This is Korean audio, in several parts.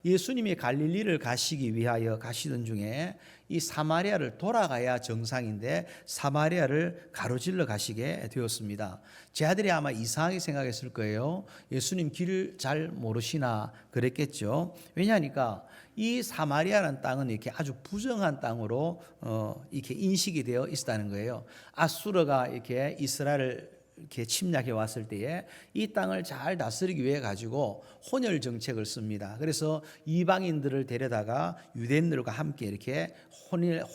예수님이 갈릴리를 가시기 위하여 가시던 중에 이 사마리아를 돌아가야 정상인데 사마리아를 가로질러 가시게 되었습니다. 제 아들이 아마 이상하게 생각했을 거예요. 예수님 길을 잘 모르시나 그랬겠죠. 왜냐하니까 이 사마리아라는 땅은 이렇게 아주 부정한 땅으로 이렇게 인식이 되어 있었다는 거예요. 아수르가 이렇게 이스라엘을 이렇게 침략해 왔을 때에 이 땅을 잘 다스리기 위해 가지고 혼혈 정책을 씁니다. 그래서 이방인들을 데려다가 유대인들과 함께 이렇게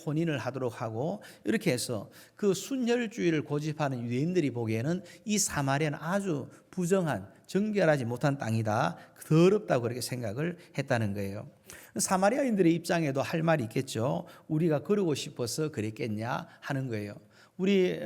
혼인을 하도록 하고, 이렇게 해서 그 순혈주의를 고집하는 유대인들이 보기에는 이 사마리아는 아주 부정한, 정결하지 못한 땅이다, 더럽다고 그렇게 생각을 했다는 거예요. 사마리아인들의 입장에도 할 말이 있겠죠. 우리가 그러고 싶어서 그랬겠냐 하는 거예요. 우리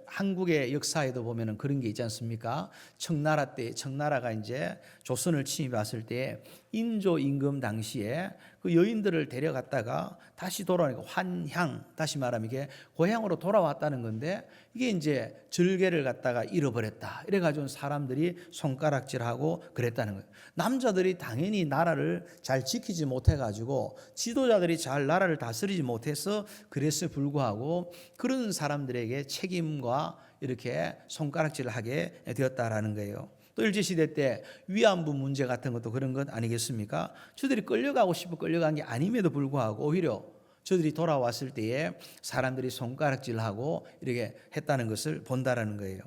한국의 역사에도 보면은 그런 게 있지 않습니까? 청나라 때, 청나라가 이제 조선을 침입했을 때 인조 임금 당시에 그 여인들을 데려갔다가 다시 돌아오니까 환향, 다시 말하면 이게 고향으로 돌아왔다는 건데, 이게 이제 절개를 갖다가 잃어버렸다, 이래가지고 사람들이 손가락질하고 그랬다는 거예요. 남자들이 당연히 나라를 잘 지키지 못해가지고 지도자들이 잘 나라를 다스리지 못해서 그랬을 불구하고 그런 사람들에게 책임과 이렇게 손가락질을 하게 되었다라는 거예요. 또 일제시대 때 위안부 문제 같은 것도 그런 것 아니겠습니까? 저들이 끌려가고 싶어 끌려간 게 아님에도 불구하고 오히려 저들이 돌아왔을 때에 사람들이 손가락질하고 이렇게 했다는 것을 본다라는 거예요.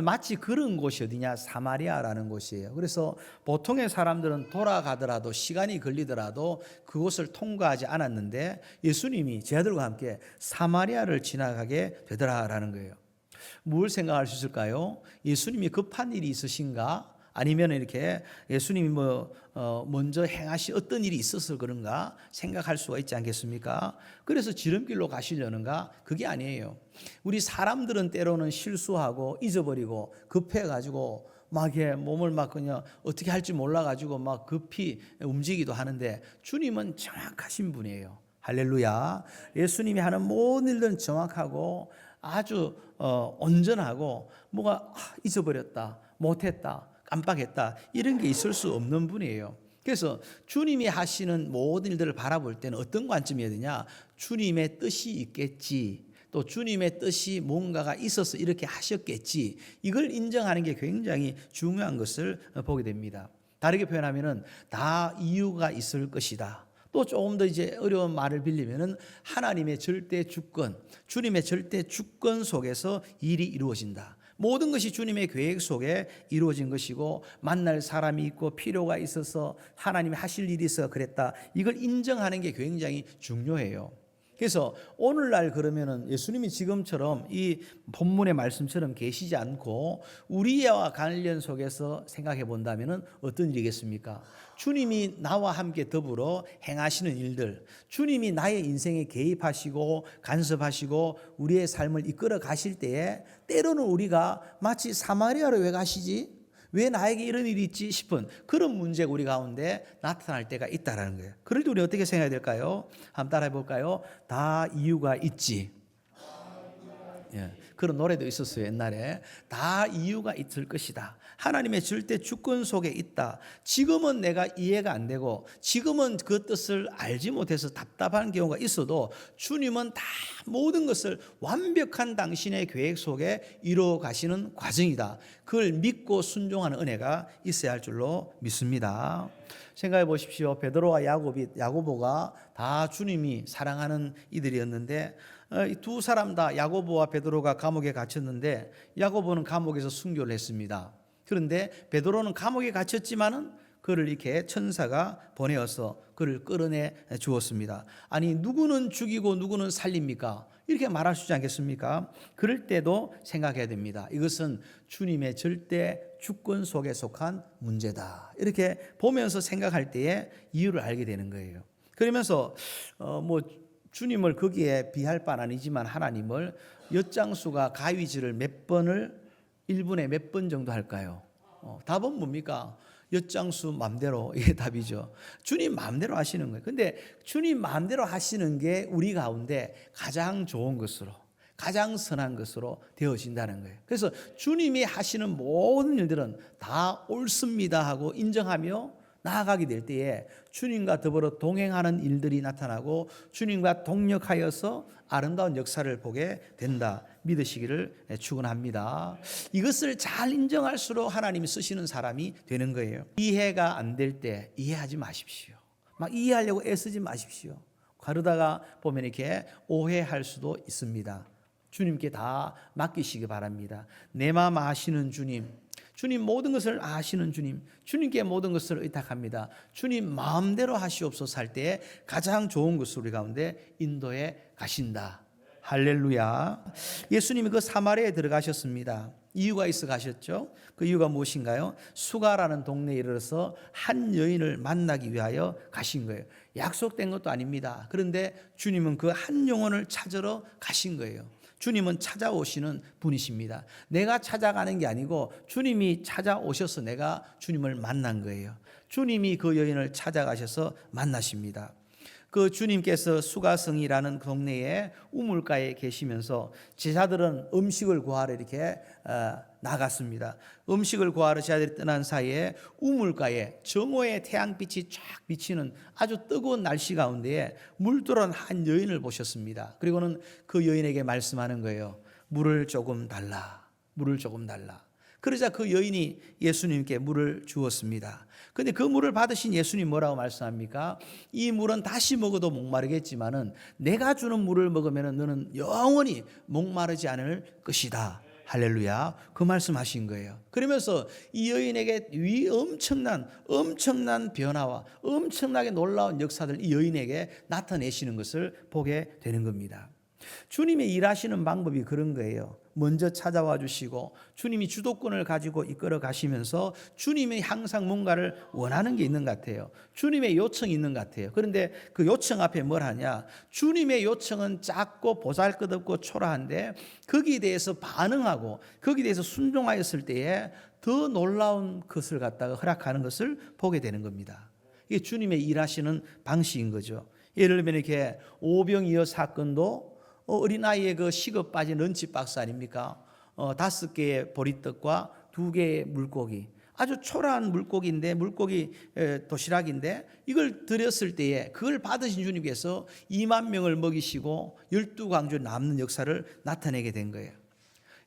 마치 그런 곳이 어디냐? 사마리아라는 곳이에요. 그래서 보통의 사람들은 돌아가더라도 시간이 걸리더라도 그곳을 통과하지 않았는데 예수님이 제 아들과 함께 사마리아를 지나가게 되더라라는 거예요. 뭘 생각할 수 있을까요? 예수님이 급한 일이 있으신가? 아니면 이렇게 예수님이 먼저 행하시 어떤 일이 있어서 그런가 생각할 수가 있지 않겠습니까? 그래서 지름길로 가시려는가? 그게 아니에요. 우리 사람들은 때로는 실수하고 잊어버리고 급해가지고 막 몸을 막 그냥 어떻게 할지 몰라가지고 막 급히 움직이기도 하는데, 주님은 정확하신 분이에요. 할렐루야. 예수님이 하는 모든 일들은 정확하고 아주 온전하고, 뭐가 잊어버렸다, 못했다, 깜빡했다, 이런 게 있을 수 없는 분이에요. 그래서 주님이 하시는 모든 일들을 바라볼 때는 어떤 관점이어야 되냐? 주님의 뜻이 있겠지, 또 주님의 뜻이 뭔가가 있어서 이렇게 하셨겠지, 이걸 인정하는 게 굉장히 중요한 것을 보게 됩니다. 다르게 표현하면은 다 이유가 있을 것이다. 또 조금 더 이제 어려운 말을 빌리면은 하나님의 절대 주권, 주님의 절대 주권 속에서 일이 이루어진다. 모든 것이 주님의 계획 속에 이루어진 것이고, 만날 사람이 있고 필요가 있어서 하나님이 하실 일이 있어 그랬다, 이걸 인정하는 게 굉장히 중요해요. 그래서 오늘날 그러면은 예수님이 지금처럼 이 본문의 말씀처럼 계시지 않고 우리와 관련 속에서 생각해 본다면은 어떤 일이겠습니까? 주님이 나와 함께 더불어 행하시는 일들, 주님이 나의 인생에 개입하시고 간섭하시고 우리의 삶을 이끌어 가실 때에 때로는 우리가 마치 사마리아로 왜 가시지? 왜 나에게 이런 일이 있지 싶은 그런 문제가 우리 가운데 나타날 때가 있다라는 거예요. 그럴 때 우리 어떻게 생각해야 될까요? 한번 따라해 볼까요? 다 이유가 있지. 그런 노래도 있었어요, 옛날에. 다 이유가 있을 것이다. 하나님의 절대 주권 속에 있다. 지금은 내가 이해가 안 되고 지금은 그 뜻을 알지 못해서 답답한 경우가 있어도 주님은 다 모든 것을 완벽한 당신의 계획 속에 이루어 가시는 과정이다. 그걸 믿고 순종하는 은혜가 있어야 할 줄로 믿습니다. 생각해 보십시오. 베드로와 야고보가 다 주님이 사랑하는 이들이었는데, 이 두 사람 다, 야고보와 베드로가 감옥에 갇혔는데 야고보는 감옥에서 순교를 했습니다. 그런데 베드로는 감옥에 갇혔지만은 그를 이렇게 천사가 보내어서 그를 끌어내 주었습니다. 아니, 누구는 죽이고 누구는 살립니까? 이렇게 말할 수 있지 않겠습니까? 그럴 때도 생각해야 됩니다. 이것은 주님의 절대 주권 속에 속한 문제다, 이렇게 보면서 생각할 때에 이유를 알게 되는 거예요. 그러면서 주님을 거기에 비할 바는 아니지만 하나님을 엿장수가 가위질을 몇 번을 1분에 몇 번 정도 할까요? 답은 뭡니까? 엿장수 마음대로, 이게 답이죠. 주님 마음대로 하시는 거예요. 근데 주님 마음대로 하시는 게 우리 가운데 가장 좋은 것으로, 가장 선한 것으로 되어진다는 거예요. 그래서 주님이 하시는 모든 일들은 다 옳습니다 하고 인정하며 나아가게 될 때에 주님과 더불어 동행하는 일들이 나타나고 주님과 동력하여서 아름다운 역사를 보게 된다 믿으시기를 축원합니다. 이것을 잘 인정할수록 하나님이 쓰시는 사람이 되는 거예요. 이해가 안 될 때 이해하지 마십시오. 막 이해하려고 애쓰지 마십시오. 가르다가 보면 이렇게 오해할 수도 있습니다. 주님께 다 맡기시기 바랍니다. 내 마음 아시는 주님, 주님 모든 것을 아시는 주님, 주님께 모든 것을 의탁합니다. 주님 마음대로 하시옵소서 할 때 가장 좋은 것을 우리 가운데 인도해 가신다. 할렐루야. 예수님이 그 사마리아에 들어가셨습니다. 이유가 있어 가셨죠. 그 이유가 무엇인가요? 수가라는 동네에 이르러서 한 여인을 만나기 위하여 가신 거예요. 약속된 것도 아닙니다. 그런데 주님은 그 한 영혼을 찾으러 가신 거예요. 주님은 찾아오시는 분이십니다. 내가 찾아가는 게 아니고 주님이 찾아오셔서 내가 주님을 만난 거예요. 주님이 그 여인을 찾아가셔서 만나십니다. 그 주님께서 수가성이라는 동네에 우물가에 계시면서 제자들은 음식을 구하러 이렇게 나갔습니다. 음식을 구하러 제자들이 떠난 사이에 우물가에 정오의 태양빛이 쫙 비치는 아주 뜨거운 날씨 가운데에 물들어온 한 여인을 보셨습니다. 그리고는 그 여인에게 말씀하는 거예요. 물을 조금 달라. 물을 조금 달라. 그러자 그 여인이 예수님께 물을 주었습니다. 그런데 그 물을 받으신 예수님 뭐라고 말씀합니까? 이 물은 다시 먹어도 목마르겠지만은 내가 주는 물을 먹으면 너는 영원히 목마르지 않을 것이다. 할렐루야. 그 말씀하신 거예요. 그러면서 이 여인에게 이 엄청난 변화와 엄청나게 놀라운 역사들 이 여인에게 나타내시는 것을 보게 되는 겁니다. 주님의 일하시는 방법이 그런 거예요. 먼저 찾아와 주시고 주님이 주도권을 가지고 이끌어 가시면서 주님이 항상 뭔가를 원하는 게 있는 것 같아요. 주님의 요청이 있는 것 같아요. 그런데 그 요청 앞에 뭘 하냐? 주님의 요청은 작고 보잘것없고 초라한데 거기에 대해서 반응하고 거기에 대해서 순종하였을 때에 더 놀라운 것을 갖다가 허락하는 것을 보게 되는 겁니다. 이게 주님의 일하시는 방식인 거죠. 예를 들면 이렇게 오병이어 사건도 어린아이의 그 식어 빠진 런치박스 아닙니까? 5개의 보리떡과 2개의 물고기. 아주 초라한 물고기인데 물고기 도시락인데 이걸 드렸을 때에 그걸 받으신 주님께서 2만 명을 먹이시고 12광주 남는 역사를 나타내게 된 거예요.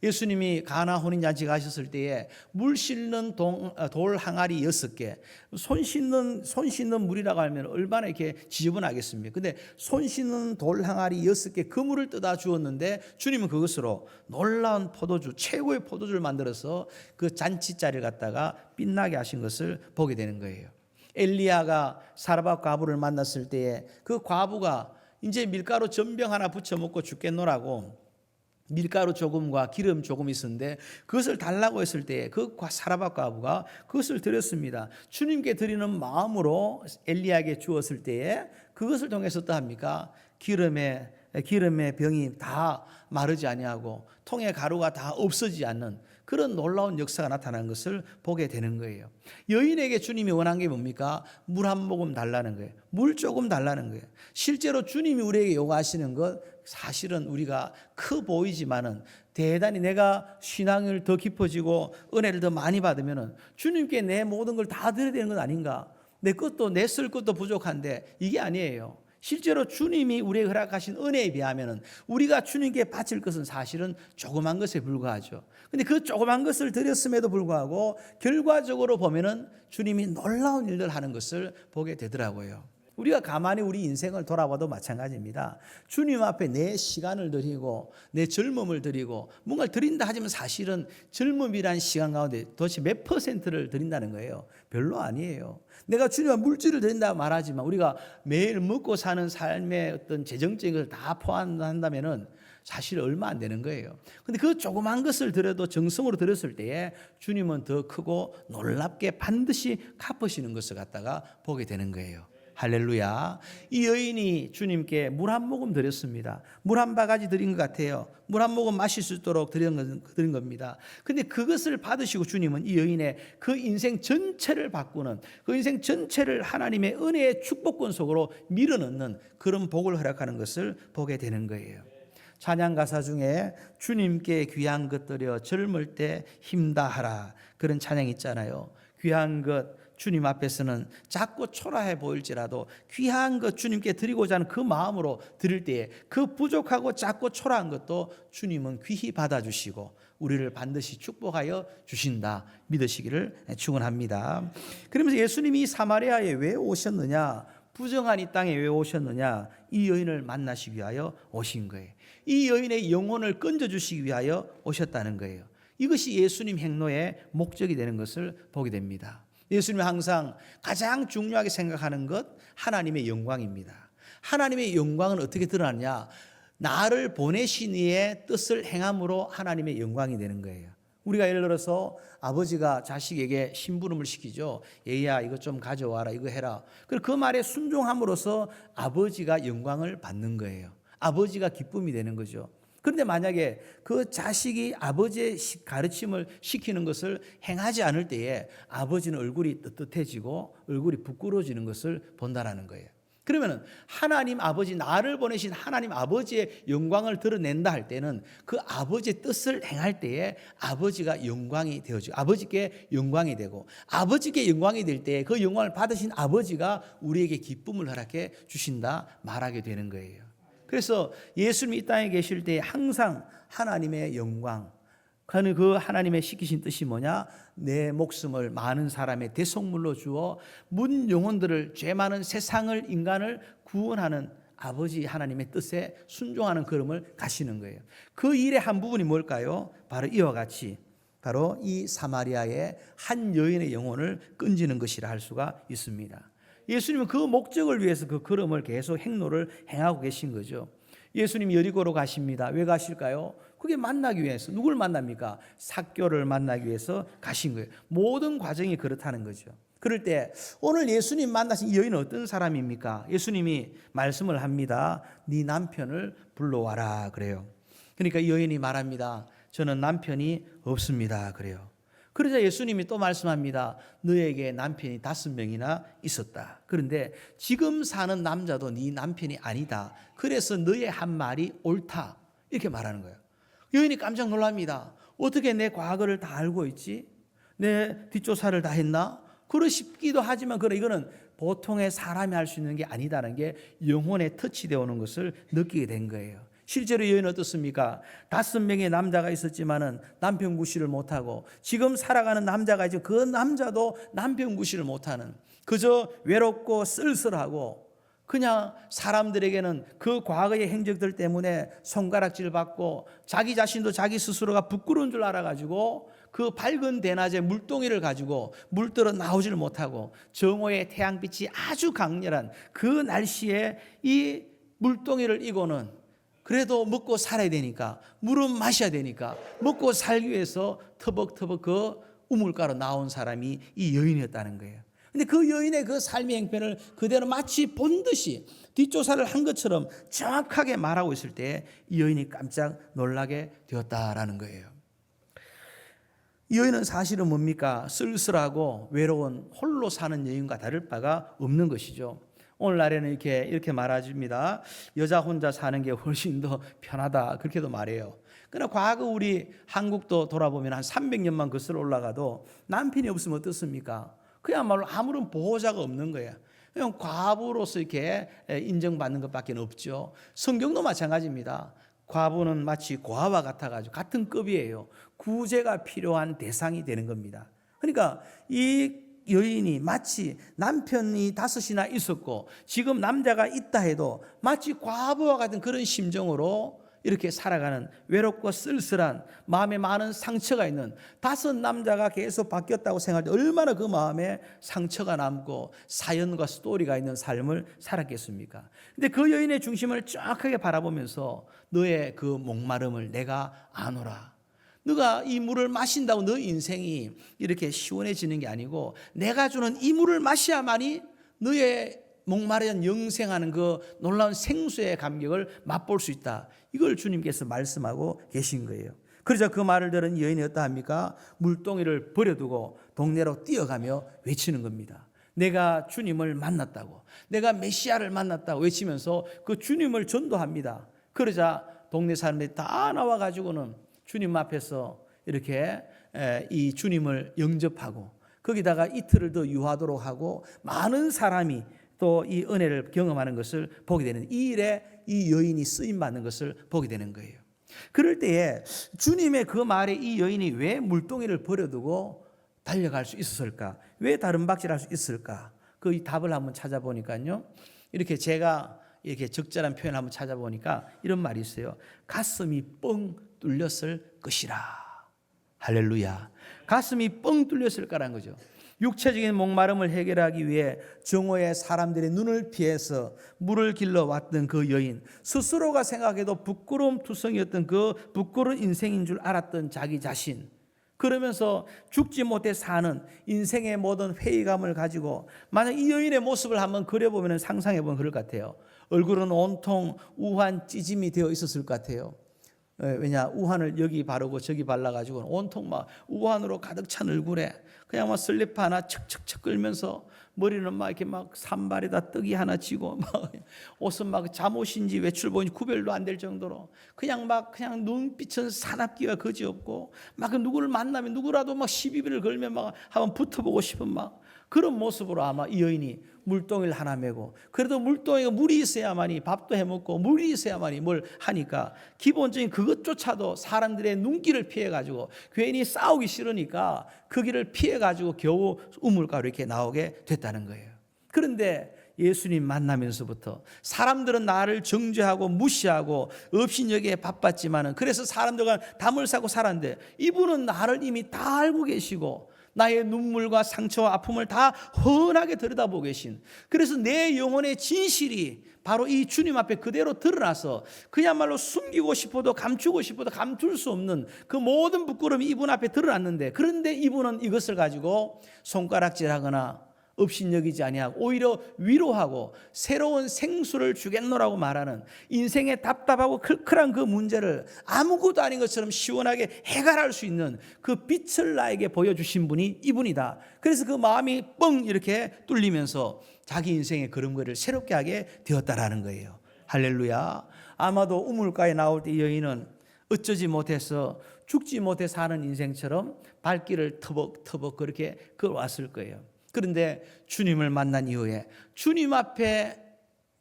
예수님이 가나 혼인잔치 가셨을 때에 물 씻는 돌 항아리 6개, 손 씻는 물이라고 하면 얼마나 이렇게 지저분하겠습니까? 근데 손 씻는 돌 항아리 6개 그 물을 떠다 주었는데 주님은 그것으로 놀라운 포도주, 최고의 포도주를 만들어서 그 잔치 자리를 갖다가 빛나게 하신 것을 보게 되는 거예요. 엘리야가 사르밧 과부를 만났을 때에 그 과부가 이제 밀가루 전병 하나 부쳐 먹고 죽겠노라고 밀가루 조금과 기름 조금 있었는데 그것을 달라고 했을 때 그 사르밧 과부가 그것을 드렸습니다. 주님께 드리는 마음으로 엘리야에게 주었을 때에 그것을 통해서 어떠합니까? 기름의 병이 다 마르지 아니하고 통의 가루가 다 없어지지 않는 그런 놀라운 역사가 나타나는 것을 보게 되는 거예요. 여인에게 주님이 원한 게 뭡니까? 물 한 모금 달라는 거예요. 물 조금 달라는 거예요. 실제로 주님이 우리에게 요구하시는 것 사실은 우리가 커 보이지만은 대단히 내가 신앙을 더 깊어지고 은혜를 더 많이 받으면은 주님께 내 모든 걸 다 드려야 되는 건 아닌가? 내 것도 내 쓸 것도 부족한데 이게 아니에요. 실제로 주님이 우리에게 허락하신 은혜에 비하면 우리가 주님께 바칠 것은 사실은 조그만 것에 불과하죠. 근데 그 조그만 것을 드렸음에도 불구하고 결과적으로 보면은 주님이 놀라운 일을 하는 것을 보게 되더라고요. 우리가 가만히 우리 인생을 돌아봐도 마찬가지입니다. 주님 앞에 내 시간을 드리고 내 젊음을 드리고 뭔가를 드린다 하지만 사실은 젊음이란 시간 가운데 도대체 몇 %를 드린다는 거예요. 별로 아니에요. 내가 주님과 물질을 드린다 말하지만 우리가 매일 먹고 사는 삶의 어떤 재정적인 것을 다 포함한다면은 사실 얼마 안 되는 거예요. 근데 그 조그만 것을 드려도 정성으로 드렸을 때에 주님은 더 크고 놀랍게 반드시 갚으시는 것을 갖다가 보게 되는 거예요. 할렐루야. 이 여인이 주님께 물 한 모금 드렸습니다. 물 한 바가지 드린 것 같아요. 물 한 모금 마실 수 있도록 드린 겁니다. 근데 그것을 받으시고 주님은 이 여인의 그 인생 전체를 바꾸는 그 인생 전체를 하나님의 은혜의 축복권 속으로 밀어넣는 그런 복을 허락하는 것을 보게 되는 거예요. 찬양 가사 중에 주님께 귀한 것 드려 젊을 때 힘다하라 그런 찬양 있잖아요. 귀한 것 주님 앞에서는 작고 초라해 보일지라도 귀한 것 주님께 드리고자 하는 그 마음으로 드릴 때에 그 부족하고 작고 초라한 것도 주님은 귀히 받아주시고 우리를 반드시 축복하여 주신다 믿으시기를 축원합니다. 그러면서 예수님이 사마리아에 왜 오셨느냐, 부정한 이 땅에 왜 오셨느냐, 이 여인을 만나시기 위하여 오신 거예요. 이 여인의 영혼을 건져주시기 위하여 오셨다는 거예요. 이것이 예수님 행로의 목적이 되는 것을 보게 됩니다. 예수님은 항상 가장 중요하게 생각하는 것, 하나님의 영광입니다. 하나님의 영광은 어떻게 드러나냐, 나를 보내신 이의 뜻을 행함으로 하나님의 영광이 되는 거예요. 우리가 예를 들어서 아버지가 자식에게 심부름을 시키죠. 얘야 이거 좀 가져와라, 이거 해라. 그 말에 순종함으로써 아버지가 영광을 받는 거예요. 아버지가 기쁨이 되는 거죠. 그런데 만약에 그 자식이 아버지의 가르침을 시키는 것을 행하지 않을 때에 아버지는 얼굴이 떳떳해지고 얼굴이 부끄러워지는 것을 본다라는 거예요. 그러면 하나님 아버지, 나를 보내신 하나님 아버지의 영광을 드러낸다 할 때는 그 아버지의 뜻을 행할 때에 아버지가 영광이 되어지고 아버지께 영광이 되고, 아버지께 영광이 될 때 그 영광을 받으신 아버지가 우리에게 기쁨을 허락해 주신다 말하게 되는 거예요. 그래서 예수님이 이 땅에 계실 때 항상 하나님의 영광, 그 하나님의 시키신 뜻이 뭐냐, 내 목숨을 많은 사람의 대속물로 주어 문 영혼들을, 죄 많은 세상을, 인간을 구원하는 아버지 하나님의 뜻에 순종하는 걸음을 가시는 거예요. 그 일의 한 부분이 뭘까요? 바로 이와 같이 바로 이 사마리아의 한 여인의 영혼을 건지는 것이라 할 수가 있습니다. 예수님은 그 목적을 위해서 그 걸음을 계속 행로를 행하고 계신 거죠. 예수님이 여리고로 가십니다. 왜 가실까요? 그게 만나기 위해서. 누굴 만납니까? 삭개오를 만나기 위해서 가신 거예요. 모든 과정이 그렇다는 거죠. 그럴 때 오늘 예수님 만나신 이 여인은 어떤 사람입니까? 예수님이 말씀을 합니다. 네 남편을 불러와라 그래요. 그러니까 이 여인이 말합니다. 저는 남편이 없습니다 그래요. 그러자 예수님이 또 말씀합니다. 너에게 남편이 5명이나 있었다. 그런데 지금 사는 남자도 네 남편이 아니다. 그래서 너의 한 말이 옳다. 이렇게 말하는 거예요. 여인이 깜짝 놀랍니다. 어떻게 내 과거를 다 알고 있지? 내 뒷조사를 다 했나? 그러시기도 하지만 이거는 보통의 사람이 할 수 있는 게 아니다는 게 영혼에 터치되어 오는 것을 느끼게 된 거예요. 실제로 여인은 어떻습니까? 5명의 남자가 있었지만은 남편 구실을 못하고, 지금 살아가는 남자가 있죠. 그 남자도 남편 구실을 못하는, 그저 외롭고 쓸쓸하고 그냥 사람들에게는 그 과거의 행적들 때문에 손가락질 받고 자기 자신도 자기 스스로가 부끄러운 줄 알아가지고 그 밝은 대낮에 물동이를 가지고 물들어 나오질 못하고 정오의 태양빛이 아주 강렬한 그 날씨에 이 물동이를 이고는 그래도 먹고 살아야 되니까, 물은 마셔야 되니까 먹고 살기 위해서 터벅터벅 그 우물가로 나온 사람이 이 여인이었다는 거예요. 근데 그 여인의 그 삶의 행편을 그대로 마치 본 듯이 뒷조사를 한 것처럼 정확하게 말하고 있을 때 이 여인이 깜짝 놀라게 되었다라는 거예요. 이 여인은 사실은 뭡니까? 쓸쓸하고 외로운 홀로 사는 여인과 다를 바가 없는 것이죠. 오늘날에는 이렇게 말해줍니다. 여자 혼자 사는 게 훨씬 더 편하다, 그렇게도 말해요. 그러나 과거 우리 한국도 돌아보면 한 300년만 거슬러 올라가도 남편이 없으면 어떻습니까? 그야말로 아무런 보호자가 없는 거예요. 그냥 과부로서 이렇게 인정받는 것밖에 없죠. 성경도 마찬가지입니다. 과부는 마치 고아와 같아가지고 같은 급이에요. 구제가 필요한 대상이 되는 겁니다. 그러니까 이 여인이 마치 남편이 5이나 있었고 지금 남자가 있다 해도 마치 과부와 같은 그런 심정으로 이렇게 살아가는, 외롭고 쓸쓸한, 마음에 많은 상처가 있는 5 남자가 계속 바뀌었다고 생각할 때 얼마나 그 마음에 상처가 남고 사연과 스토리가 있는 삶을 살았겠습니까? 근데 그 여인의 중심을 정확하게 바라보면서 너의 그 목마름을 내가 아노라. 너가 이 물을 마신다고 너 인생이 이렇게 시원해지는 게 아니고 내가 주는 이 물을 마셔야만이 너의 목마른 영생하는 그 놀라운 생수의 감격을 맛볼 수 있다. 이걸 주님께서 말씀하고 계신 거예요. 그러자 그 말을 들은 여인이 어떠합니까? 물동이를 버려두고 동네로 뛰어가며 외치는 겁니다. 내가 주님을 만났다고, 내가 메시아를 만났다고 외치면서 그 주님을 전도합니다. 그러자 동네 사람들이 다 나와가지고는 주님 앞에서 이렇게 이 주님을 영접하고 거기다가 이틀을 더 유하도록 하고 많은 사람이 또 이 은혜를 경험하는 것을 보게 되는, 이 일에 이 여인이 쓰임 받는 것을 보게 되는 거예요. 그럴 때에 주님의 그 말에 이 여인이 왜 물동이를 버려두고 달려갈 수 있었을까? 왜 다른 박질할 수 있을까? 그 답을 한번 찾아보니까요, 이렇게 제가 이렇게 적절한 표현을 한번 찾아보니까 이런 말이 있어요. 가슴이 뻥 뚫렸을 것이라. 할렐루야. 가슴이 뻥 뚫렸을 거라는 거죠. 육체적인 목마름을 해결하기 위해 정오에 사람들의 눈을 피해서 물을 길러 왔던 그 여인, 스스로가 생각해도 부끄러움투성이었던 그 부끄러운 인생인 줄 알았던 자기 자신, 그러면서 죽지 못해 사는 인생의 모든 회의감을 가지고, 만약 이 여인의 모습을 한번 그려보면, 상상해보면 그럴 것 같아요. 얼굴은 온통 우환 찌짐이 되어 있었을 것 같아요. 왜냐, 우환을 여기 바르고 저기 발라가지고 온통 막 우환으로 가득 찬 얼굴에 그냥 막 슬리퍼 하나 척척척 끌면서, 머리는 막 이렇게 막 산발에다 떡이 하나 쥐고, 막 옷은 막 잠옷인지 외출복인지 구별도 안 될 정도로 그냥 눈빛은 사납기가 그지없고, 막 누구를 만나면 누구라도 막 시비를 걸면 막 한번 붙어보고 싶은 막 그런 모습으로 아마 이 여인이 물동이를 하나 메고, 그래도 물동이가 물이 있어야만이 밥도 해먹고 물이 있어야만이 뭘 하니까 기본적인 그것조차도 사람들의 눈길을 피해가지고 괜히 싸우기 싫으니까 그 길을 피해가지고 겨우 우물가로 이렇게 나오게 됐다는 거예요. 그런데 예수님 만나면서부터 사람들은 나를 정죄하고 무시하고 업신여기에 바빴지만은, 그래서 사람들과 담을 싸고 살았는데 이분은 나를 이미 다 알고 계시고 나의 눈물과 상처와 아픔을 다 훤하게 들여다보고 계신, 그래서 내 영혼의 진실이 바로 이 주님 앞에 그대로 드러나서 그야말로 숨기고 싶어도 감추고 싶어도 감출 수 없는 그 모든 부끄러움이 이분 앞에 드러났는데, 그런데 이분은 이것을 가지고 손가락질하거나 업신여기지 아니하고 오히려 위로하고 새로운 생수를 주겠노라고 말하는, 인생의 답답하고 클클한 그 문제를 아무것도 아닌 것처럼 시원하게 해결할 수 있는 그 빛을 나에게 보여주신 분이 이분이다. 그래서 그 마음이 뻥 이렇게 뚫리면서 자기 인생의 걸음걸이를 새롭게 하게 되었다라는 거예요. 할렐루야. 아마도 우물가에 나올 때 이 여인은 어쩌지 못해서 죽지 못해 사는 인생처럼 발길을 터벅터벅 그렇게 걸어왔을 거예요. 그런데 주님을 만난 이후에 주님 앞에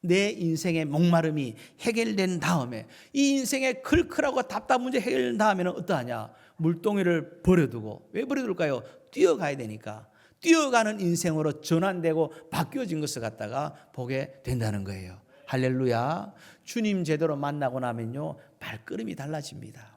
내 인생의 목마름이 해결된 다음에, 이 인생의 클클하고 답답한 문제 해결된 다음에는 어떠하냐? 물동이를 버려두고, 왜 버려둘까요? 뛰어가야 되니까. 뛰어가는 인생으로 전환되고 바뀌어진 것을 갖다가 보게 된다는 거예요. 할렐루야. 주님 제대로 만나고 나면요, 발걸음이 달라집니다.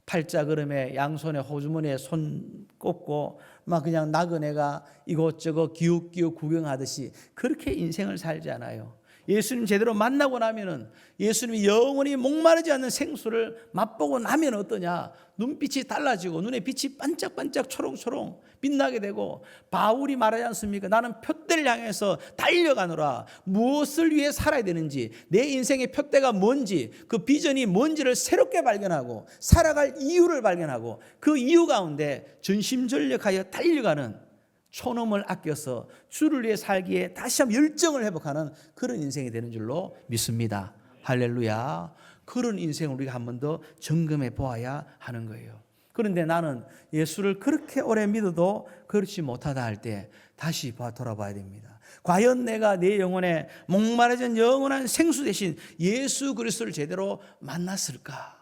팔자걸음에 양손에 호주머니에 손 꽂고 막 그냥 나그네가 이곳저곳 기웃기웃 구경하듯이 그렇게 인생을 살지 않아요. 예수님 제대로 만나고 나면은, 예수님이 영원히 목마르지 않는 생수를 맛보고 나면 어떠냐? 눈빛이 달라지고 눈에 빛이 반짝반짝 초롱초롱 빛나게 되고, 바울이 말하지 않습니까? 나는 표대를 향해서 달려가노라. 무엇을 위해 살아야 되는지, 내 인생의 표대가 뭔지, 그 비전이 뭔지를 새롭게 발견하고 살아갈 이유를 발견하고, 그 이유 가운데 전심전력하여 달려가는, 촌음을 아껴서 주를 위해 살기에 다시 한번 열정을 회복하는 그런 인생이 되는 줄로 믿습니다. 할렐루야. 그런 인생을 우리가 한 번 더 점검해 보아야 하는 거예요. 그런데 나는 예수를 그렇게 오래 믿어도 그렇지 못하다 할 때 다시 돌아봐야 됩니다. 과연 내가 내 영혼에 목마르던 영원한 생수 대신 예수 그리스도를 제대로 만났을까?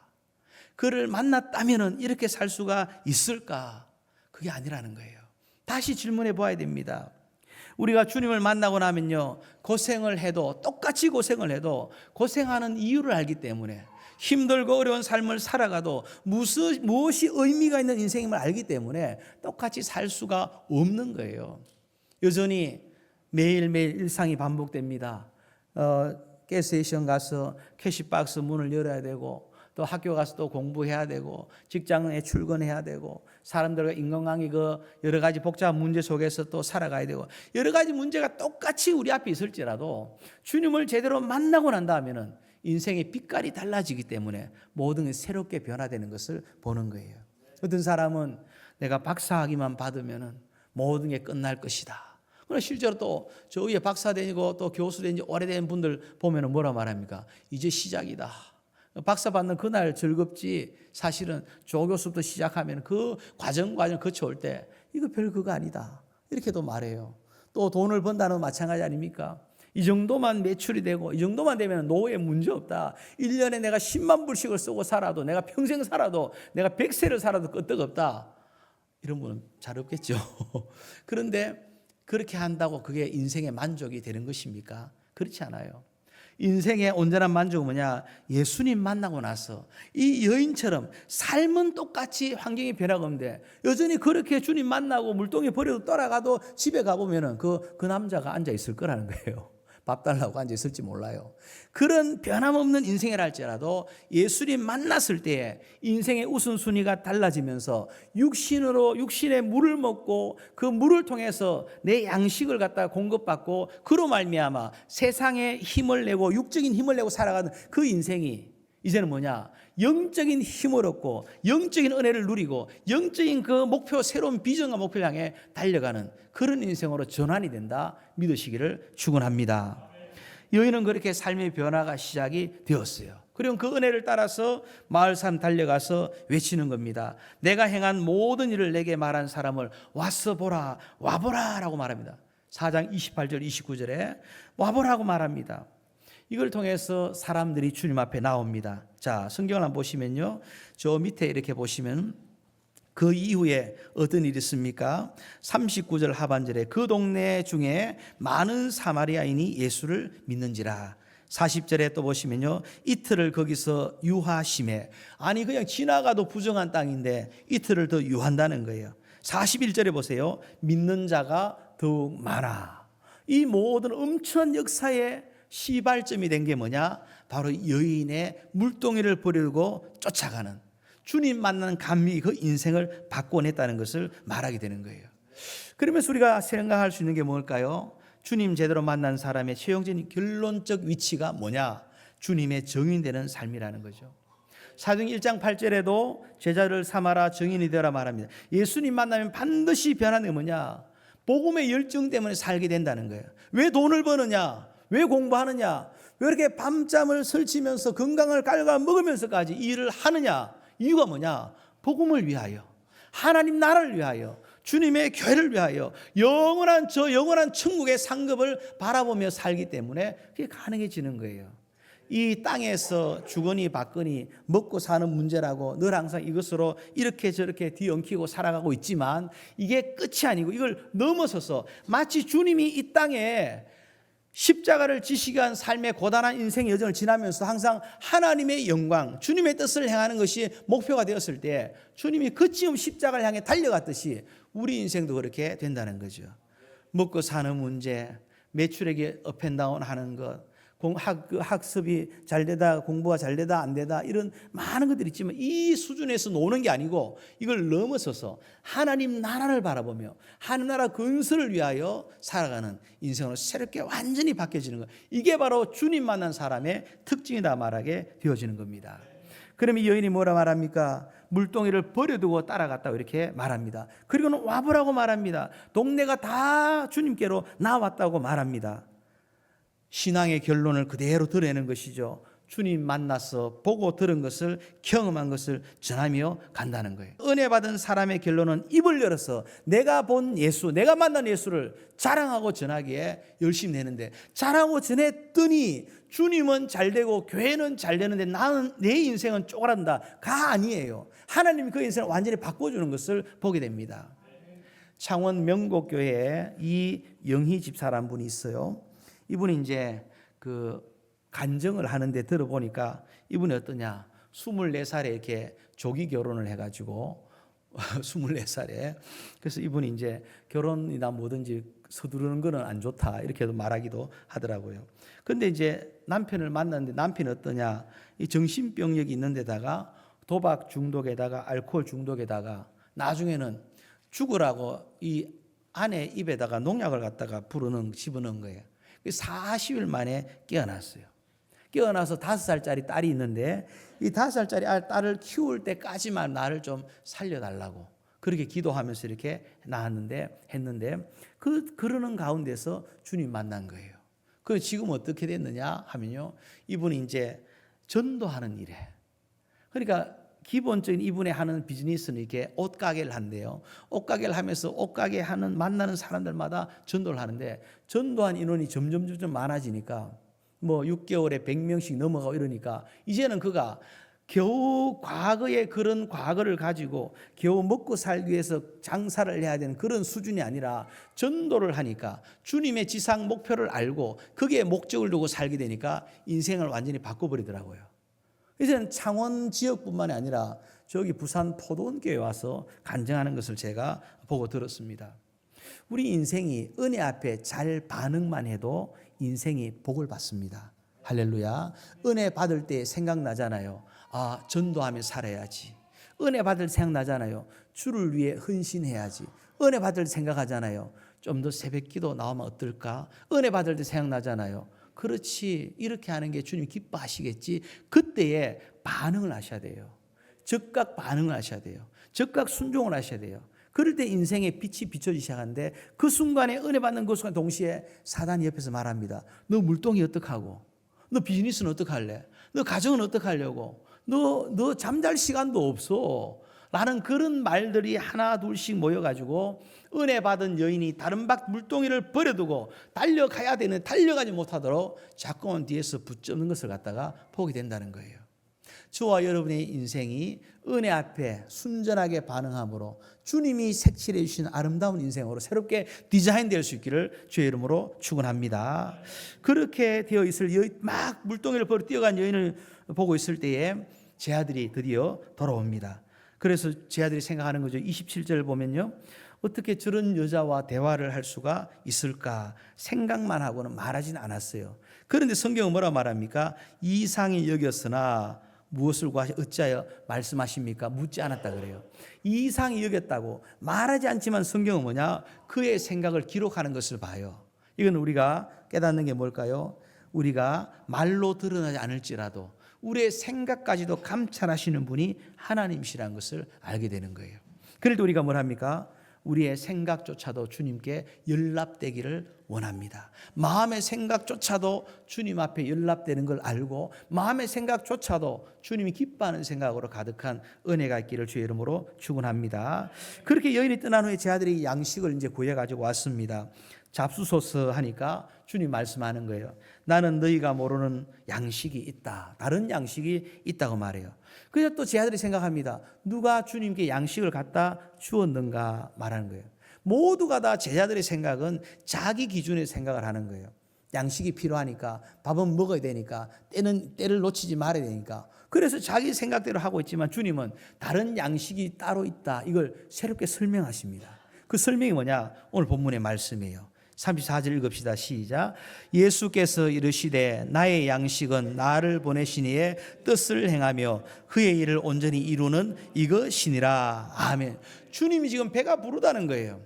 그를 만났다면 이렇게 살 수가 있을까? 그게 아니라는 거예요. 다시 질문해 보아야 됩니다. 우리가 주님을 만나고 나면요, 고생을 해도, 똑같이 고생을 해도 고생하는 이유를 알기 때문에, 힘들고 어려운 삶을 살아가도 무엇이 의미가 있는 인생임을 알기 때문에 똑같이 살 수가 없는 거예요. 여전히 매일매일 일상이 반복됩니다. 가스스테이션 가서 캐시박스 문을 열어야 되고, 또 학교 가서 또 공부해야 되고, 직장에 출근해야 되고, 사람들과 인간관계 그 여러 가지 복잡한 문제 속에서 또 살아가야 되고, 여러 가지 문제가 똑같이 우리 앞에 있을지라도 주님을 제대로 만나고 난 다음에는 인생의 빛깔이 달라지기 때문에 모든 게 새롭게 변화되는 것을 보는 거예요. 어떤 사람은 내가 박사학위만 받으면 모든 게 끝날 것이다. 그러나 실제로 또 저 위에 박사 되고 또 교수 된 지 오래된 분들 보면 뭐라 말합니까? 이제 시작이다. 박사 받는 그날 즐겁지, 사실은 조교수부터 시작하면 그 과정 거쳐올 때 이거 별 그거 아니다. 이렇게도 말해요. 또 돈을 번다는 건 마찬가지 아닙니까? 이 정도만 매출이 되고 이 정도만 되면 노후에 문제 없다. 1년에 내가 10만 불씩을 쓰고 살아도, 내가 평생 살아도, 내가 100세를 살아도 끄떡없다. 이런 분은 잘 없겠죠. 그런데 그렇게 한다고 그게 인생의 만족이 되는 것입니까? 그렇지 않아요. 인생의 온전한 만족은 뭐냐? 예수님 만나고 나서 이 여인처럼 삶은 똑같이 환경이 변화가 없는데 여전히 그렇게 주님 만나고 물동이 버려도 떠나가도 집에 가보면 그 남자가 앉아 있을 거라는 거예요. 밥 달라고 앉아 있을지 몰라요. 그런 변함없는 인생이라 할지라도 예수님 만났을 때에 인생의 우선순위가 달라지면서 육신의 물을 먹고 그 물을 통해서 내 양식을 갖다 공급받고 그로 말미암아 세상에 힘을 내고 육적인 힘을 내고 살아가는 그 인생이 이제는 뭐냐? 영적인 힘을 얻고 영적인 은혜를 누리고 영적인 그 목표, 새로운 비전과 목표를 향해 달려가는 그런 인생으로 전환이 된다 믿으시기를 축원합니다. 여인은 그렇게 삶의 변화가 시작이 되었어요. 그리고 그 은혜를 따라서 마을 사람 달려가서 외치는 겁니다. 내가 행한 모든 일을 내게 말한 사람을 와서 보라, 와보라 라고 말합니다. 4장 28절 29절에 와보라고 말합니다. 이걸 통해서 사람들이 주님 앞에 나옵니다. 자, 성경을 한번 보시면요. 저 밑에 이렇게 보시면 그 이후에 어떤 일이 있습니까? 39절 하반절에 그 동네 중에 많은 사마리아인이 예수를 믿는지라. 40절에 또 보시면요. 이틀을 거기서 유하심에, 아니 그냥 지나가도 부정한 땅인데 이틀을 더 유한다는 거예요. 41절에 보세요. 믿는 자가 더욱 많아. 이 모든 엄청난 역사의 시발점이 된 게 뭐냐? 바로 여인의 물동이를 버리고 쫓아가는 주님 만나는 감미, 그 인생을 바꿔냈다는 것을 말하게 되는 거예요. 그러면서 우리가 생각할 수 있는 게 뭘까요? 주님 제대로 만난 사람의 최종적인 결론적 위치가 뭐냐? 주님의 증인되는 삶이라는 거죠. 사도행 1장 8절에도 제자를 삼아라 증인이 되라 말합니다. 예수님 만나면 반드시 변하는 게 뭐냐? 복음의 열정 때문에 살게 된다는 거예요. 왜 돈을 버느냐? 왜 공부하느냐? 왜 이렇게 밤잠을 설치면서 건강을 깔아 먹으면서까지 일을 하느냐? 이유가 뭐냐? 복음을 위하여, 하나님 나라를 위하여, 주님의 교회를 위하여 영원한 천국의 상급을 바라보며 살기 때문에 그게 가능해지는 거예요. 이 땅에서 주거니 받거니 먹고 사는 문제라고 늘 항상 이것으로 이렇게 저렇게 뒤엉키고 살아가고 있지만 이게 끝이 아니고 이걸 넘어서서 마치 주님이 이 땅에 십자가를 지시게 한 삶의 고단한 인생 여정을 지나면서 항상 하나님의 영광, 주님의 뜻을 행하는 것이 목표가 되었을 때 주님이 그치움 십자가를 향해 달려갔듯이 우리 인생도 그렇게 된다는 거죠. 먹고 사는 문제, 매출액이 업앤다운 하는 것, 학습이 잘 되다, 공부가 잘 되다 안 되다 이런 많은 것들이 있지만 이 수준에서 노는 게 아니고 이걸 넘어서서 하나님 나라를 바라보며 하나님 나라 건설을 위하여 살아가는 인생으로 새롭게 완전히 바뀌어지는 것, 이게 바로 주님 만난 사람의 특징이다 말하게 되어지는 겁니다. 그럼 이 여인이 뭐라 말합니까? 물동이를 버려두고 따라갔다고 이렇게 말합니다. 그리고는 와보라고 말합니다. 동네가 다 주님께로 나왔다고 말합니다. 신앙의 결론을 그대로 드러내는 것이죠. 주님 만나서 보고 들은 것을, 경험한 것을 전하며 간다는 거예요. 은혜 받은 사람의 결론은 입을 열어서 내가 본 예수, 내가 만난 예수를 자랑하고 전하기에 열심히 내는데, 자랑하고 전했더니 주님은 잘 되고 교회는 잘 되는데 나는, 내 인생은 쪼그란다가 아니에요. 하나님이 그 인생을 완전히 바꿔주는 것을 보게 됩니다. 창원 명곡교회에 이영희 집사라는 분이 있어요. 이분이 이제 그 간증을 하는데 들어보니까 이분이 어떠냐? 24살에 이렇게 조기 결혼을 해가지고 24살에 그래서 이분이 이제 결혼이나 뭐든지 서두르는 거는 안 좋다 이렇게도 말하기도 하더라고요. 근데 이제 남편을 만났는데 남편이 어떠냐? 이 정신병력이 있는 데다가 도박 중독에다가 알코올 중독에다가 나중에는 죽으라고 이 아내 입에다가 농약을 갖다가 집어넣은 거예요. 40일 만에 깨어났어요. 깨어나서 5살짜리 딸이 있는데 이 5살짜리 딸을 키울 때까지만 나를 좀 살려달라고 그렇게 기도하면서 이렇게 했는데 그러는 가운데서 주님 만난 거예요. 그래서 지금 어떻게 됐느냐 하면요, 이분이 이제 전도하는 일에, 그러니까 기본적인 이분이 하는 비즈니스는 이렇게 옷가게를 한대요. 옷가게를 하면서 옷가게 하는 만나는 사람들마다 전도를 하는데 전도한 인원이 점점 많아지니까 뭐 6개월에 100명씩 넘어가고 이러니까 이제는 그가 겨우 과거의 그런 과거를 가지고 겨우 먹고 살기 위해서 장사를 해야 되는 그런 수준이 아니라 전도를 하니까 주님의 지상 목표를 알고 거기에 목적을 두고 살게 되니까 인생을 완전히 바꿔버리더라고요. 이제는 창원 지역뿐만 아니라 저기 부산 포도원교회에 와서 간증하는 것을 제가 보고 들었습니다. 우리 인생이 은혜 앞에 잘 반응만 해도 인생이 복을 받습니다. 할렐루야. 은혜 받을 때 생각나잖아요. 아, 전도하며 살아야지. 은혜 받을 생각나잖아요. 주를 위해 헌신해야지. 은혜 받을 생각하잖아요. 좀 더 새벽기도 나오면 어떨까? 은혜 받을 때 생각나잖아요. 그렇지, 이렇게 하는 게 주님 기뻐하시겠지. 그때에 반응을 하셔야 돼요. 즉각 반응을 하셔야 돼요. 즉각 순종을 하셔야 돼요. 그럴 때 인생의 빛이 비춰지기 시작하는데 그 순간에 은혜 받는 그 순간 동시에 사단이 옆에서 말합니다. 너 물동이 어떡하고? 너 비즈니스는 어떡할래? 너 가정은 어떡하려고? 너 잠잘 시간도 없어. 라는 그런 말들이 하나 둘씩 모여가지고 은혜 받은 여인이 다른 박 물동이를 버려두고 달려가야 되는 달려가지 못하도록 자꾸만 뒤에서 붙잡는 것을 갖다가 보게 된다는 거예요. 저와 여러분의 인생이 은혜 앞에 순전하게 반응함으로 주님이 색칠해 주신 아름다운 인생으로 새롭게 디자인될 수 있기를 주의 이름으로 축원합니다. 그렇게 되어 있을 막 물동이를 버려 뛰어간 여인을 보고 있을 때에 제 아들이 드디어 돌아옵니다. 그래서 제 아들이 생각하는 거죠. 27절 보면요. 어떻게 저런 여자와 대화를 할 수가 있을까 생각만 하고는 말하지는 않았어요. 그런데 성경은 뭐라 말합니까? 이상히 여겼으나 무엇을 구하시 어찌하여 말씀하십니까? 묻지 않았다 그래요. 이상히 여겼다고 말하지 않지만 성경은 뭐냐? 그의 생각을 기록하는 것을 봐요. 이건 우리가 깨닫는 게 뭘까요? 우리가 말로 드러나지 않을지라도 우리의 생각까지도 감찰하시는 분이 하나님이시라는 것을 알게 되는 거예요. 그럴 때 우리가 뭘 합니까? 우리의 생각조차도 주님께 연락되기를 원합니다. 마음의 생각조차도 주님 앞에 연락되는 걸 알고 마음의 생각조차도 주님이 기뻐하는 생각으로 가득한 은혜가 있기를 주의 이름으로 축원합니다. 그렇게 여인이 떠난 후에 제 아들이 양식을 이제 구해가지고 왔습니다. 잡수소서 하니까 주님 말씀하는 거예요. 나는 너희가 모르는 양식이 있다. 다른 양식이 있다고 말해요. 그래서 또 제 아들이 생각합니다. 누가 주님께 양식을 갖다 주었는가 말하는 거예요. 모두가 다 제자들의 생각은 자기 기준의 생각을 하는 거예요. 양식이 필요하니까 밥은 먹어야 되니까 때를 놓치지 말아야 되니까 그래서 자기 생각대로 하고 있지만 주님은 다른 양식이 따로 있다. 이걸 새롭게 설명하십니다. 그 설명이 뭐냐? 오늘 본문의 말씀이에요. 34절 읽읍시다. 시작. 예수께서 이르시되 나의 양식은 나를 보내신 이의 뜻을 행하며 그의 일을 온전히 이루는 이것이니라. 아멘. 주님이 지금 배가 부르다는 거예요.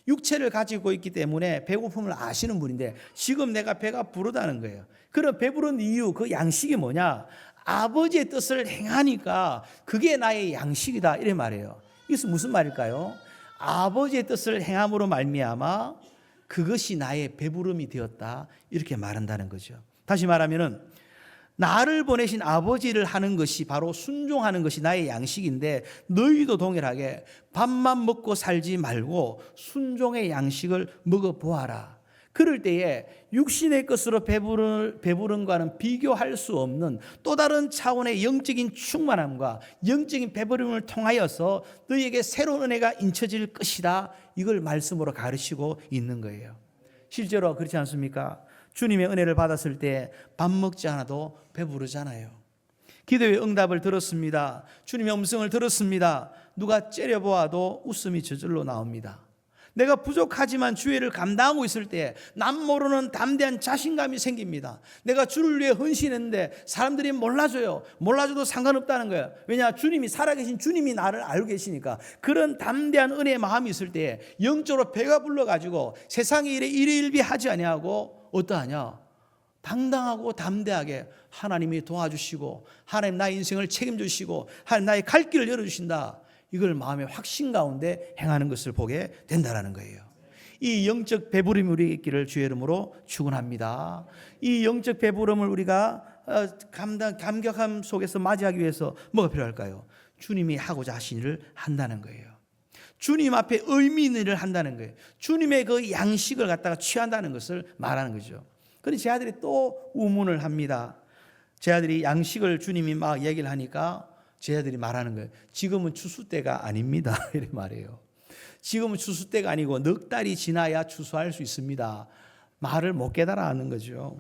육체를 가지고 있기 때문에 배고픔을 아시는 분인데 지금 내가 배가 부르다는 거예요. 그럼 배부른 이유 그 양식이 뭐냐? 아버지의 뜻을 행하니까 그게 나의 양식이다 이래 말해요. 이것은 무슨 말일까요? 아버지의 뜻을 행함으로 말미암아 그것이 나의 배부름이 되었다 이렇게 말한다는 거죠. 다시 말하면은 나를 보내신 아버지를 하는 것이 바로 순종하는 것이 나의 양식인데 너희도 동일하게 밥만 먹고 살지 말고 순종의 양식을 먹어보아라. 그럴 때에 육신의 것으로 배부름과는 비교할 수 없는 또 다른 차원의 영적인 충만함과 영적인 배부름을 통하여서 너희에게 새로운 은혜가 인쳐질 것이다. 이걸 말씀으로 가르치고 있는 거예요. 실제로 그렇지 않습니까? 주님의 은혜를 받았을 때 밥 먹지 않아도 배부르잖아요. 기도의 응답을 들었습니다. 주님의 음성을 들었습니다. 누가 째려보아도 웃음이 저절로 나옵니다. 내가 부족하지만 주의를 감당하고 있을 때 남 모르는 담대한 자신감이 생깁니다. 내가 주를 위해 헌신했는데 사람들이 몰라줘요. 몰라줘도 상관없다는 거예요. 왜냐? 주님이 살아계신 주님이 나를 알고 계시니까. 그런 담대한 은혜의 마음이 있을 때 영적으로 배가 불러가지고 세상의 일에 일일비하지 아니하고 어떠하냐? 당당하고 담대하게 하나님이 도와주시고 하나님 나의 인생을 책임주시고 하나님 나의 갈 길을 열어주신다. 이걸 마음의 확신 가운데 행하는 것을 보게 된다는 거예요. 이 영적 배부름이 우리에게 있기를 주의 이름으로 축원합니다. 이 영적 배부름을 우리가 감격함 속에서 맞이하기 위해서 뭐가 필요할까요? 주님이 하고자 하신 일을 한다는 거예요. 주님 앞에 의미 있는 일을 한다는 거예요. 주님의 그 양식을 갖다가 취한다는 것을 말하는 거죠. 그런데 제 아들이 또 우문을 합니다. 제 아들이 양식을 주님이 막 얘기를 하니까 제 아들이 말하는 거예요. 지금은 추수 때가 아닙니다. 이렇게 말해요. 지금은 추수 때가 아니고 넉 달이 지나야 추수할 수 있습니다. 말을 못 깨달아하는 거죠.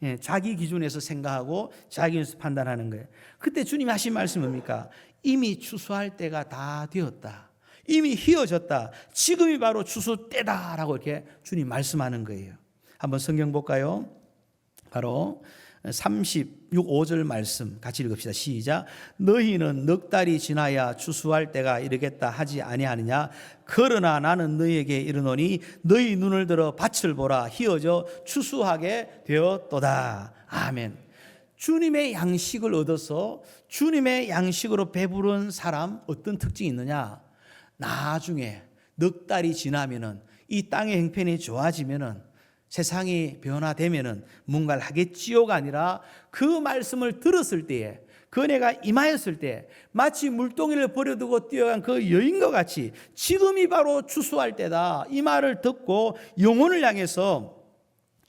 예, 자기 기준에서 생각하고 자기 기준에서 판단하는 거예요. 그때 주님이 하신 말씀은 뭡니까? 이미 추수할 때가 다 되었다. 이미 휘어졌다. 지금이 바로 추수 때다라고 이렇게 주님 말씀하는 거예요. 한번 성경 볼까요? 바로 36, 5절 말씀 같이 읽읍시다. 시작. 너희는 넉 달이 지나야 추수할 때가 이르겠다 하지 아니하느냐? 그러나 나는 너희에게 이르노니 너희 눈을 들어 밭을 보라. 휘어져 추수하게 되었도다. 아멘. 주님의 양식을 얻어서 주님의 양식으로 배부른 사람 어떤 특징이 있느냐? 나중에 넉 달이 지나면은 이 땅의 형편이 좋아지면은 세상이 변화되면은 뭔가를 하겠지요가 아니라 그 말씀을 들었을 때에 그 은혜가 임하였을 때 마치 물동이를 버려두고 뛰어간 그 여인과 같이 지금이 바로 추수할 때다. 이 말을 듣고 영혼을 향해서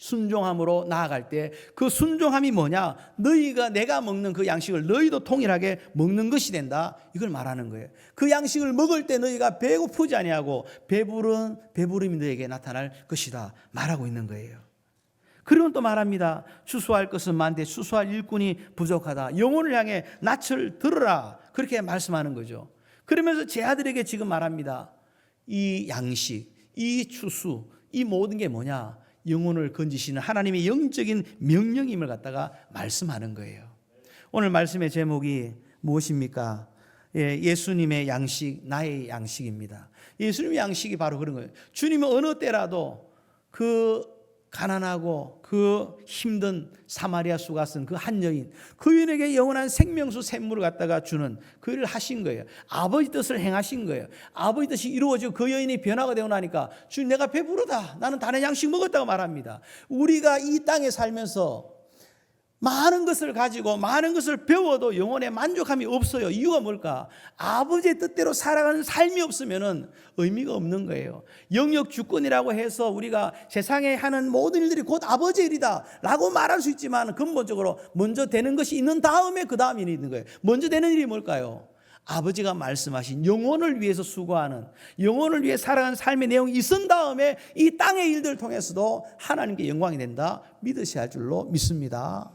순종함으로 나아갈 때 그 순종함이 뭐냐? 너희가 내가 먹는 그 양식을 너희도 통일하게 먹는 것이 된다. 이걸 말하는 거예요. 그 양식을 먹을 때 너희가 배고프지 아니하고 배부름이 너희에게 나타날 것이다. 말하고 있는 거예요. 그리고 또 말합니다. 추수할 것은 많은데 추수할 일꾼이 부족하다. 영혼을 향해 낯을 들으라. 그렇게 말씀하는 거죠. 그러면서 제 아들에게 지금 말합니다. 이 양식, 이 추수, 이 모든 게 뭐냐? 영혼을 건지시는 하나님의 영적인 명령임을 갖다가 말씀하는 거예요. 오늘 말씀의 제목이 무엇입니까? 예수님의 양식, 나의 양식입니다. 예수님의 양식이 바로 그런 거예요. 주님은 어느 때라도 그 가난하고 그 힘든 사마리아 수가성 그 한 여인, 그 여인에게 영원한 생명수 샘물을 갖다가 주는 그 일을 하신 거예요. 아버지 뜻을 행하신 거예요. 아버지 뜻이 이루어지고 그 여인이 변화가 되고 나니까 주님 내가 배부르다. 나는 다른 양식 먹었다고 말합니다. 우리가 이 땅에 살면서 많은 것을 가지고 많은 것을 배워도 영혼에 만족함이 없어요. 이유가 뭘까? 아버지의 뜻대로 살아가는 삶이 없으면 의미가 없는 거예요. 영역 주권이라고 해서 우리가 세상에 하는 모든 일들이 곧 아버지의 일이다 라고 말할 수 있지만 근본적으로 먼저 되는 것이 있는 다음에 그 다음 일이 있는 거예요. 먼저 되는 일이 뭘까요? 아버지가 말씀하신 영혼을 위해서 수고하는, 영혼을 위해 살아가는 삶의 내용이 있은 다음에 이 땅의 일들을 통해서도 하나님께 영광이 된다 믿으셔야 할 줄로 믿습니다.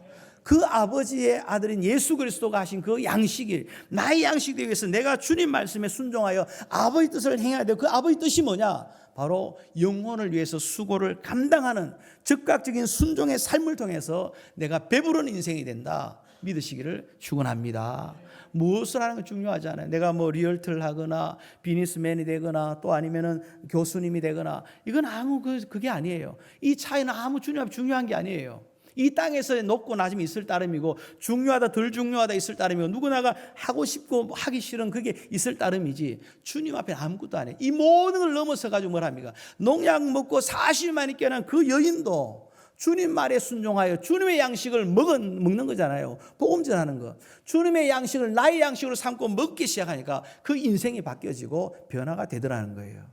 그 아버지의 아들인 예수 그리스도가 하신 그 양식일, 나의 양식 되기 위해서 내가 주님 말씀에 순종하여 아버지 뜻을 행해야 돼요. 그 아버지 뜻이 뭐냐? 바로 영혼을 위해서 수고를 감당하는 즉각적인 순종의 삶을 통해서 내가 배부른 인생이 된다 믿으시기를 축원합니다. 무엇을 하는 건 중요하지 않아요. 내가 뭐 리얼트를 하거나 비즈니스맨이 되거나 또 아니면은 교수님이 되거나 이건 아무 그게 아니에요. 이 차이는 아무 중요한 게 아니에요. 이 땅에서의 높고 낮음이 있을 따름이고 중요하다 덜 중요하다 있을 따름이고 누구나가 하고 싶고 하기 싫은 그게 있을 따름이지 주님 앞에 아무것도 안 해요. 이 모든 걸 넘어서 가지고 뭘 합니까? 농약 먹고 40만 있게 한 그 여인도 주님 말에 순종하여 주님의 양식을 먹는 거잖아요. 복음전하는 거. 주님의 양식을 나의 양식으로 삼고 먹기 시작하니까 그 인생이 바뀌어지고 변화가 되더라는 거예요.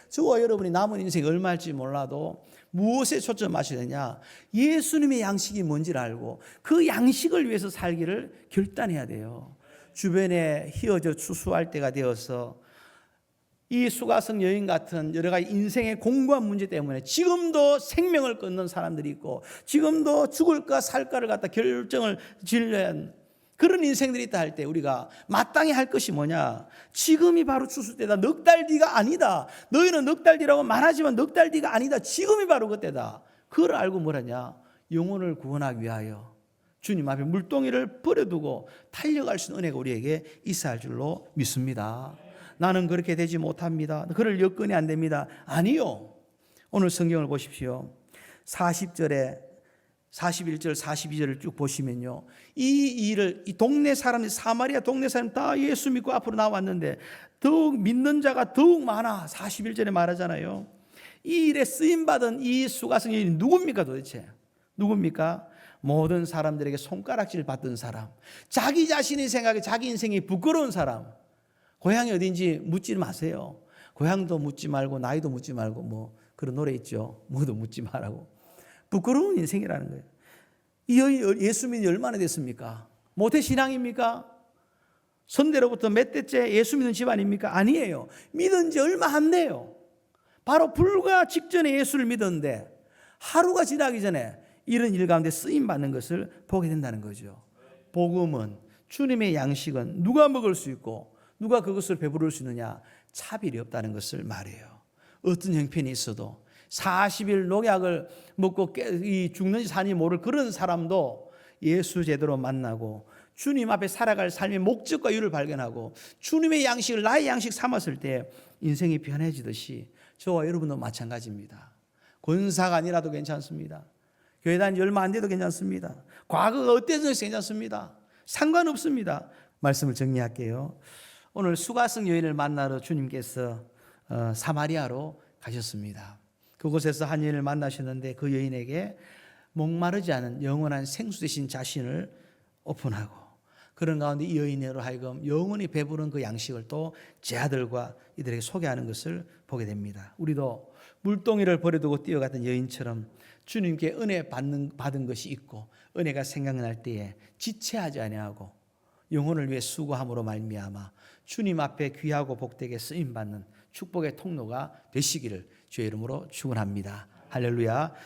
저와 여러분이 남은 인생이 얼마일지 몰라도 무엇에 초점하셔야 되냐? 예수님의 양식이 뭔지를 알고 그 양식을 위해서 살기를 결단해야 돼요. 주변에 휘어져 추수할 때가 되어서 이 수가성 여인 같은 여러 가지 인생의 공고한 문제 때문에 지금도 생명을 끊는 사람들이 있고 지금도 죽을까 살까를 갖다 결정을 지는 그런 인생들이 있다 할 때 우리가 마땅히 할 것이 뭐냐? 지금이 바로 추수 때다. 넉 달 뒤가 아니다. 너희는 넉 달 뒤라고 말하지만 넉 달 뒤가 아니다. 지금이 바로 그때다. 그걸 알고 뭐라냐? 영혼을 구원하기 위하여 주님 앞에 물동이를 버려두고 달려갈 수 있는 은혜가 우리에게 있어야 할 줄로 믿습니다. 나는 그렇게 되지 못합니다. 그럴 여건이 안 됩니다. 아니요. 오늘 성경을 보십시오. 40절에 41절, 42절을 쭉 보시면요. 이 일을 이 동네 사람들, 사마리아 동네 사람 다 예수 믿고 앞으로 나왔는데 더욱 믿는 자가 더욱 많아. 41절에 말하잖아요. 이 일에 쓰임받은 이 수가성 여인이 누굽니까 도대체? 누굽니까? 모든 사람들에게 손가락질 받던 사람, 자기 자신의 생각에 자기 인생이 부끄러운 사람, 고향이 어딘지 묻지 마세요. 고향도 묻지 말고 나이도 묻지 말고 뭐 그런 노래 있죠. 뭐도 묻지 말라고. 부끄러운 인생이라는 거예요. 이 여인 예수 믿은 지 얼마나 됐습니까? 모태 신앙입니까? 선대로부터 몇 대째 예수 믿는 집안입니까? 아니에요. 믿은 지 얼마 안 돼요. 바로 불과 직전에 예수를 믿었는데 하루가 지나기 전에 이런 일 가운데 쓰임 받는 것을 보게 된다는 거죠. 복음은, 주님의 양식은 누가 먹을 수 있고 누가 그것을 배부를 수 있느냐, 차별이 없다는 것을 말해요. 어떤 형편이 있어도 40일 녹약을 먹고 죽는지 사는지 모를 그런 사람도 예수 제대로 만나고 주님 앞에 살아갈 삶의 목적과 이유를 발견하고 주님의 양식을 나의 양식 삼았을 때 인생이 변해지듯이 저와 여러분도 마찬가지입니다. 권사가 아니라도 괜찮습니다. 교회 다닌 지 얼마 안 돼도 괜찮습니다. 과거가 어땠는지 괜찮습니다. 상관없습니다. 말씀을 정리할게요. 오늘 수가성 여인을 만나러 주님께서 사마리아로 가셨습니다. 그곳에서 한 여인을 만나셨는데 그 여인에게 목마르지 않은 영원한 생수 되신 자신을 오픈하고 그런 가운데 이 여인으로 하여금 영원히 배부른 그 양식을 또 제 아들과 이들에게 소개하는 것을 보게 됩니다. 우리도 물동이를 버려두고 뛰어갔던 여인처럼 주님께 은혜 받은 것이 있고 은혜가 생각날 때에 지체하지 아니하고 영혼을 위해 수고함으로 말미암아 주님 앞에 귀하고 복되게 쓰임받는 축복의 통로가 되시기를 주의 이름으로 축원합니다. 할렐루야.